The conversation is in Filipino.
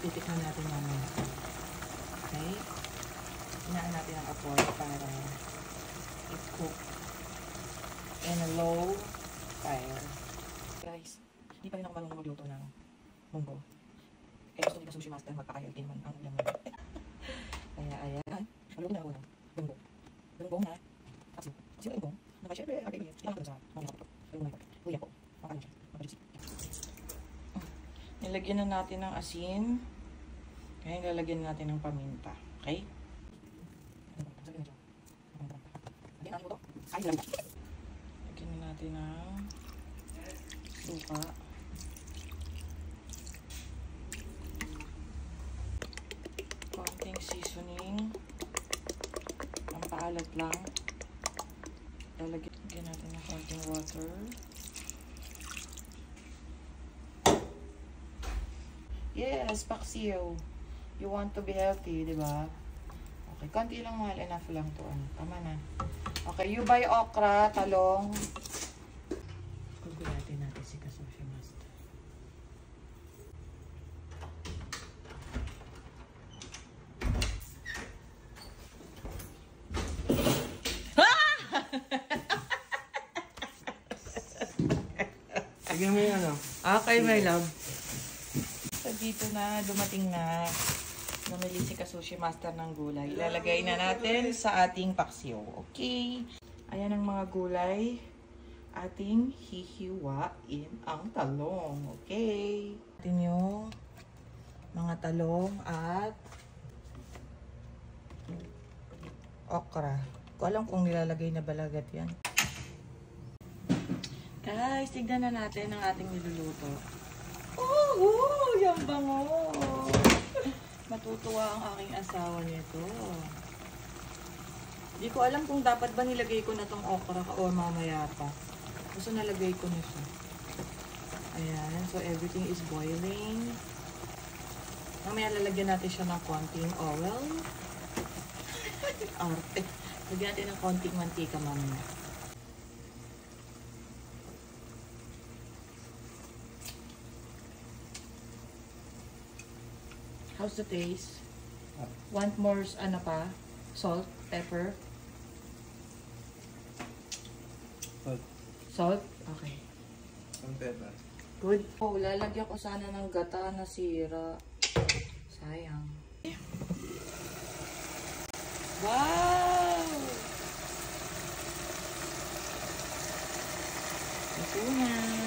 titikman natin mamaya. Okay? Hinaan natin ang apoy para i-cook in a low fire. Guys, di pa rin ako marunong magluto ng munggo. Eh, gusto ni ka sushi master magpakayal din man ang ulam nila. Kaya, ayan. Maluto na ako ng lunggong. Lunggong na. Kasi yung lunggong, syempre, agay-agay. Ilang ko sa mga kapatid. Lunggong na ito. Luya ko. Makalan siya. Makalusip. Nilagyan na natin ng asin. Kaya nilalagyan natin ng paminta. Okay? Lagyan na natin ng suka. Konting seasoning. Ang paalat lang. Lalagyan natin ng konting water. Yes, paksiw. You want to be healthy, di ba? Okay, konti lang mahal. Enough lang to. Tama na. Okay, you buy okra, talong. Gugulatin natin si Ka-Sushi Master. Sige mo yung ano. Okay, my love. So, dito na, dumating na. Namili si Ka-Sushi Master ng gulay. Ilalagay na natin sa ating paksiw. Okay. Ayan ang mga gulay. Ating hihiwain ang talong. Okay. Atin yung mga talong at okra. Ko alam kung nilalagay na balagat yan. Guys, tignan na natin ang ating niluluto. Oh, yung bango! Matutuwa ang aking asawa nito. Hindi ko alam kung dapat ba nilagay ko na tong okra o mamaya pa. Basta nalagay ko na siya. Ayan, so everything is boiling. Mamaya lalagyan natin siya ng konting oil. Arte. Lagyan natin ng konting mantika mamaya. How's the taste? Want more, ano pa? Salt? Pepper? Salt. Salt? Okay. Ang pepper. Good. Oh, lalagyan ko sana ng gata na sira. Sayang. Wow! Ito na.